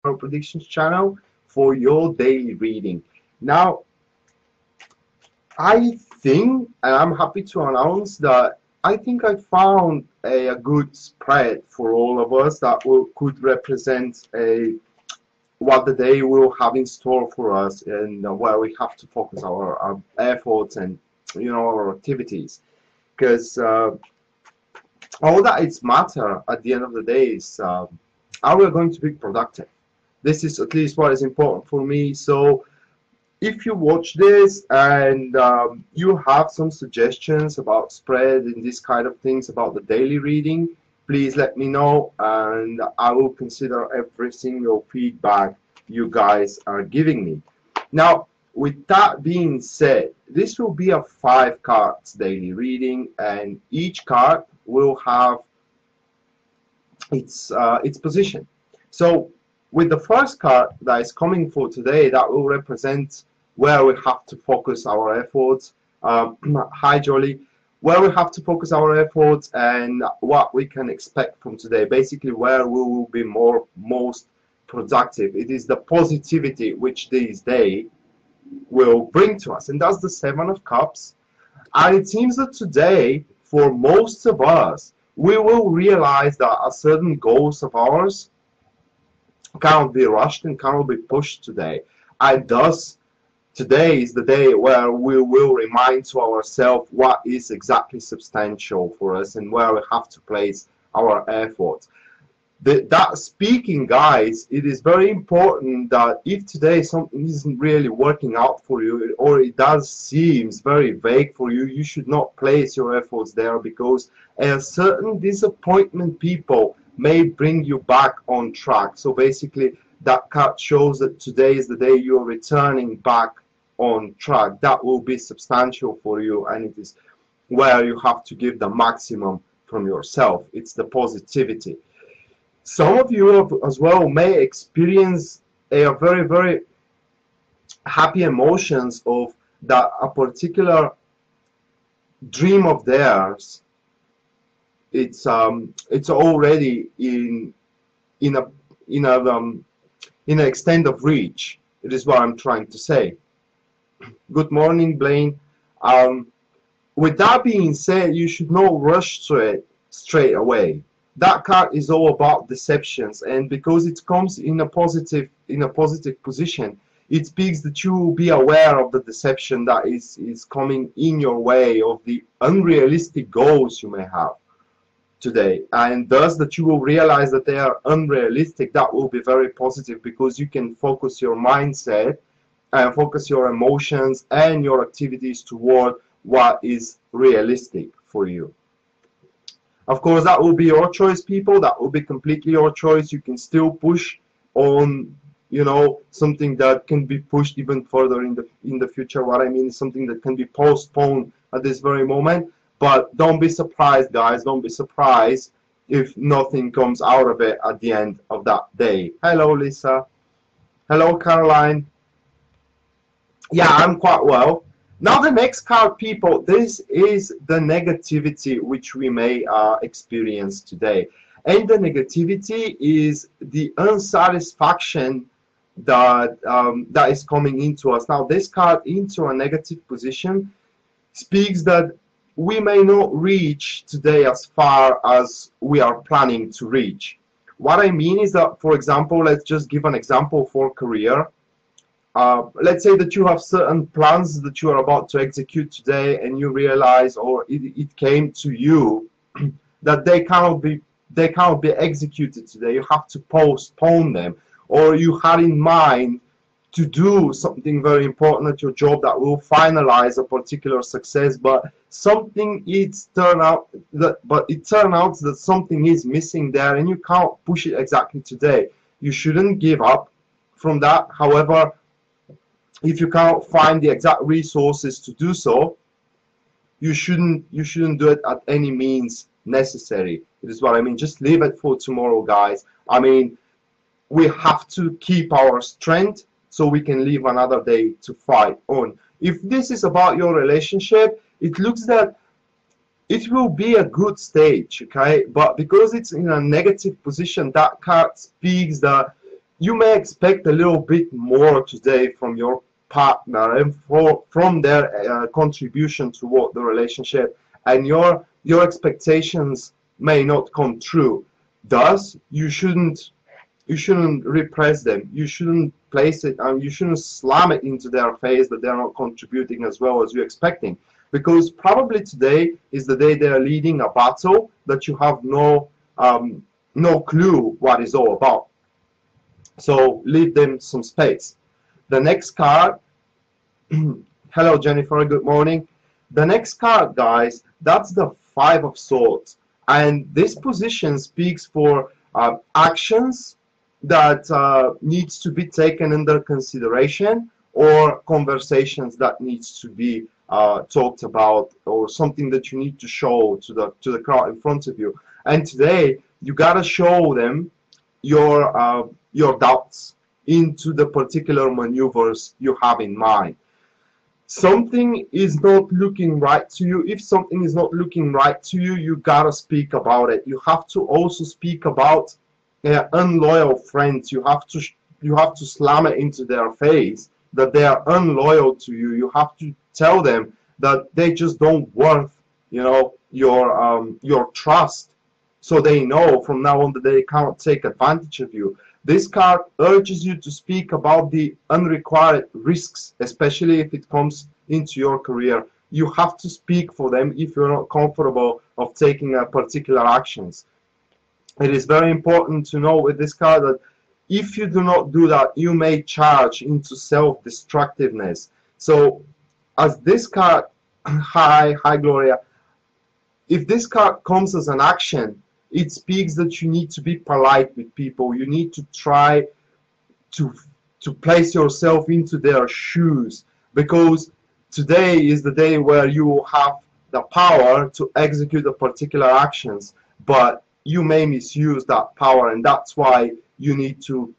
Tarot Predictions channel for your daily reading. Now, I think, and I'm happy to announce that I think I found a good spread for all of us that could represent what the day will have in store for us, and where we have to focus our efforts and our activities. Because all that it's matter at the end of the day is are we going to be productive? This is at least what is important for me. So if you watch this and you have some suggestions about spread and this kind of things about the daily reading, please let me know, and I will consider every single feedback you guys are giving me. Now, with that being said, this will be a 5 cards daily reading, and each card will have its position. So with the first card that is coming for today, that will represent where we have to focus our efforts. Hi Jolly. Where we have to focus our efforts and what we can expect from today. Basically where we will be most productive. It is the positivity which this day will bring to us, and that's the 7 of Cups. And it seems that today, for most of us, we will realize that a certain goals of ours cannot be rushed and cannot be pushed today. And thus, today is the day where we will remind to ourselves what is exactly substantial for us and where we have to place our efforts. That speaking, guys, it is very important that if today something isn't really working out for you, or it does seems very vague for you, you should not place your efforts there, because a certain disappointment people may bring you back on track. So basically that card shows that today is the day you're returning back on track. That will be substantial for you, and it is where you have to give the maximum from yourself. It's the positivity. Some of you as well may experience a very, very happy emotions of that a particular dream of theirs. It's already in an extent of reach. It is what I'm trying to say. Good morning, Blaine. With that being said, you should not rush to it straight away. That card is all about deceptions, and because it comes in a positive position, it speaks that you will be aware of the deception that is coming in your way, of the unrealistic goals you may have today, and thus that you will realize that they are unrealistic. That will be very positive, because you can focus your mindset and focus your emotions and your activities toward what is realistic for you. Of course, that will be your choice, people. That will be completely your choice. You can still push on, something that can be pushed even further in the future. What I mean is something that can be postponed at this very moment. But don't be surprised, guys. Don't be surprised if nothing comes out of it at the end of that day. Hello, Lisa. Hello, Caroline. Yeah, I'm quite well. Now the next card, people, this is the negativity which we may experience today. And the negativity is the unsatisfaction that that is coming into us. Now this card into a negative position speaks that we may not reach today as far as we are planning to reach. What I mean is that, for example, let's just give an example for career. Let's say that you have certain plans that you are about to execute today, and you realize, or it came to you, that they cannot be executed today. You have to postpone them, or you had in mind to do something very important at your job that will finalize a particular success, but something it turned out that something is missing there, and you can't push it exactly today. You shouldn't give up from that. However, if you can't find the exact resources to do so, you shouldn't do it at any means necessary. It is what I mean. Just leave it for tomorrow, guys. I mean, we have to keep our strength so we can leave another day to fight on. If this is about your relationship, it looks that it will be a good stage, okay? But because it's in a negative position, that card speaks that you may expect a little bit more today from your partner and from their contribution toward the relationship, and your expectations may not come true. Thus, you shouldn't repress them. You shouldn't place it, and you shouldn't slam it into their face that they're not contributing as well as you're expecting, because probably today is the day they're leading a battle that you have no clue what is all about. So leave them some space. The next card, hello Jennifer, good morning. The next card, guys, that's the Five of Swords, and this position speaks for actions that needs to be taken under consideration, or conversations that needs to be talked about, or something that you need to show to the crowd in front of you. And today you gotta show them your doubts into the particular maneuvers you have in mind. Something is not looking right to you. If something is not looking right to you, you gotta speak about it. You have to also speak about unloyal friends. You have to slam it into their face that they are unloyal to you. You have to tell them that they just don't worth, your trust, so they know from now on that they can't take advantage of you. This card urges you to speak about the unrequired risks, especially if it comes into your career. You have to speak for them if you're not comfortable of taking particular actions. It is very important to know with this card that if you do not do that, you may charge into self-destructiveness. So as this card, hi Gloria, if this card comes as an action, it speaks that you need to be polite with people. You need to try to place yourself into their shoes, because today is the day where you have the power to execute the particular actions, but you may misuse that power, and that's why you need to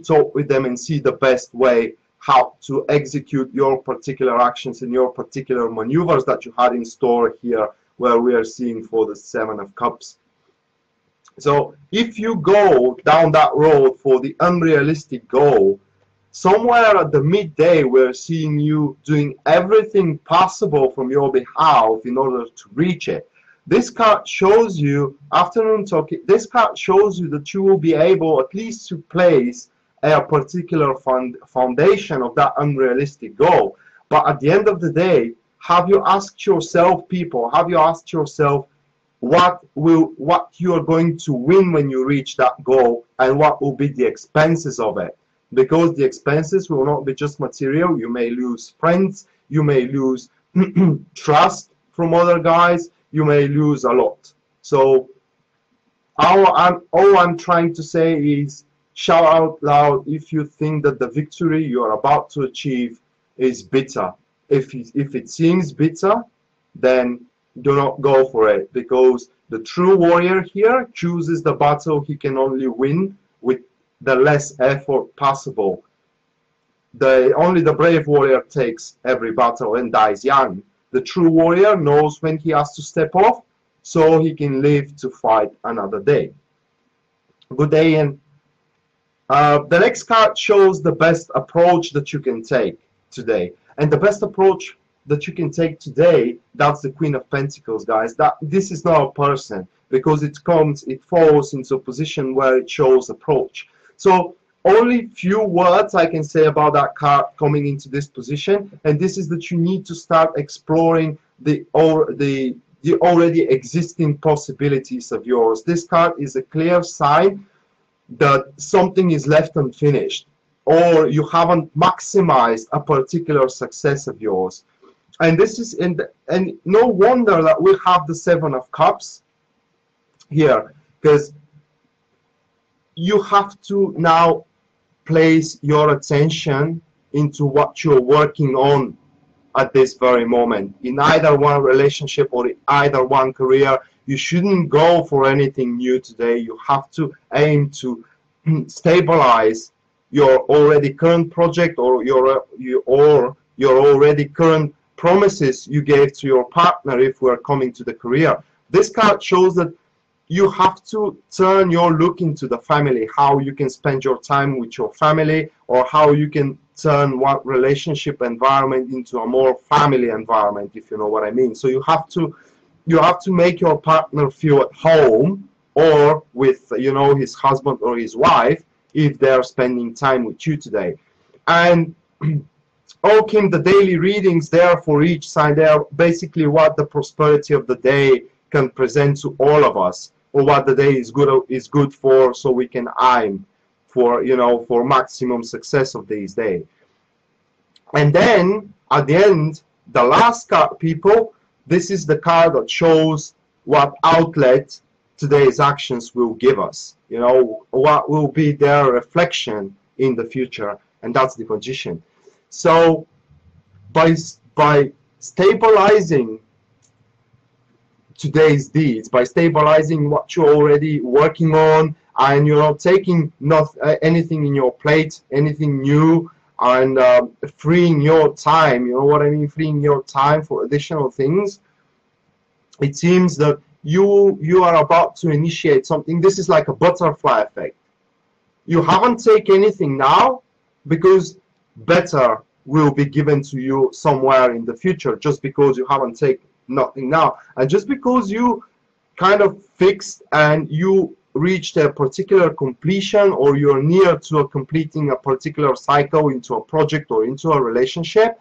talk with them and see the best way how to execute your particular actions and your particular maneuvers that you had in store here, where we are seeing for the Seven of Cups. So if you go down that road for the unrealistic goal, somewhere at the midday we're seeing you doing everything possible from your behalf in order to reach it. This card shows you, afternoon talking, this card shows you that you will be able at least to place a particular foundation of that unrealistic goal. But at the end of the day, have you asked yourself, people, have you asked yourself what you are going to win when you reach that goal, and what will be the expenses of it? Because the expenses will not be just material. You may lose friends, you may lose trust from other guys, you may lose a lot. So all I'm trying to say is, shout out loud if you think that the victory you are about to achieve is bitter. If it seems bitter, then do not go for it, because the true warrior here chooses the battle he can only win with the less effort possible. Only the brave warrior takes every battle and dies young. The true warrior knows when he has to step off, so he can live to fight another day. Good day, and the next card shows the best approach that you can take today. And the best approach that you can take today, that's the Queen of Pentacles, guys. This is not a person, because it falls into a position where it shows approach. So only few words I can say about that card coming into this position, and this is that you need to start exploring the already existing possibilities of yours. This card is a clear sign that something is left unfinished, or you haven't maximized a particular success of yours. And this is and no wonder that we have the Seven of Cups here, because you have to now place your attention into what you're working on at this very moment. In either one relationship or in either one career, you shouldn't go for anything new today. You have to aim to stabilize your already current project, or your already current promises you gave to your partner if we're coming to the career. This card shows that you have to turn your look into the family, how you can spend your time with your family, or how you can turn one relationship environment into a more family environment, if you know what I mean. So you have to make your partner feel at home, or with, you know, his husband or his wife, if they're spending time with you today. And oh, Kim, the daily readings there for each sign, they are basically what the prosperity of the day can present to all of us, or what the day is good for, so we can aim for, you know, for maximum success of this day. And then at the end, the last card, people, this is the card that shows what outlet today's actions will give us, you know, what will be their reflection in the future, and that's the Magician. So by stabilizing today's deeds, by stabilizing what you're already working on, and you're not taking anything in your plate, anything new, and freeing your time, you know what I mean, freeing your time for additional things, it seems that you are about to initiate something. This is like a butterfly effect. You haven't taken anything now, because better will be given to you somewhere in the future, just because you haven't taken nothing now. And just because you kind of fixed and you reached a particular completion, or you're near to completing a particular cycle into a project or into a relationship,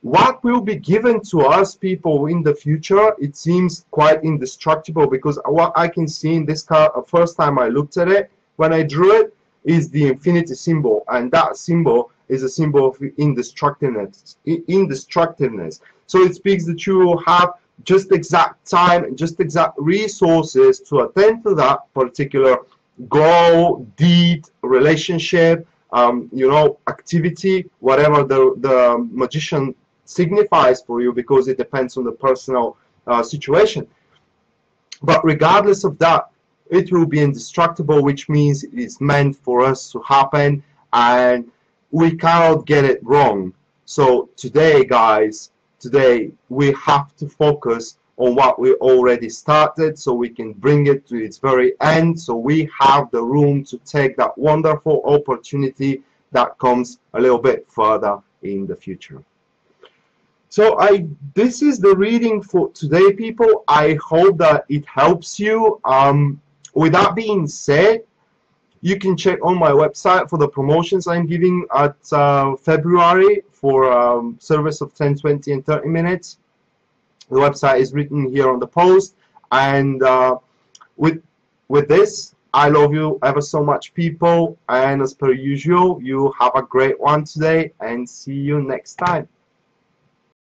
what will be given to us people in the future, it seems quite indestructible. Because what I can see in this card, the first time I looked at it, when I drew it, is the infinity symbol, and that symbol is a symbol of indestructiveness. So it speaks that you have just exact time and just exact resources to attend to that particular goal, deed, relationship, you know, activity, whatever the Magician signifies for you, because it depends on the personal situation. But regardless of that, it will be indestructible, which means it is meant for us to happen, and we cannot get it wrong. So today, guys, today we have to focus on what we already started, so we can bring it to its very end, so we have the room to take that wonderful opportunity that comes a little bit further in the future. So this is the reading for today, people. I hope that it helps you. With that being said, you can check on my website for the promotions I'm giving at February for service of 10, 20, and 30 minutes. The website is written here on the post. And with this, I love you ever so much, people. And as per usual, you have a great one today, and see you next time.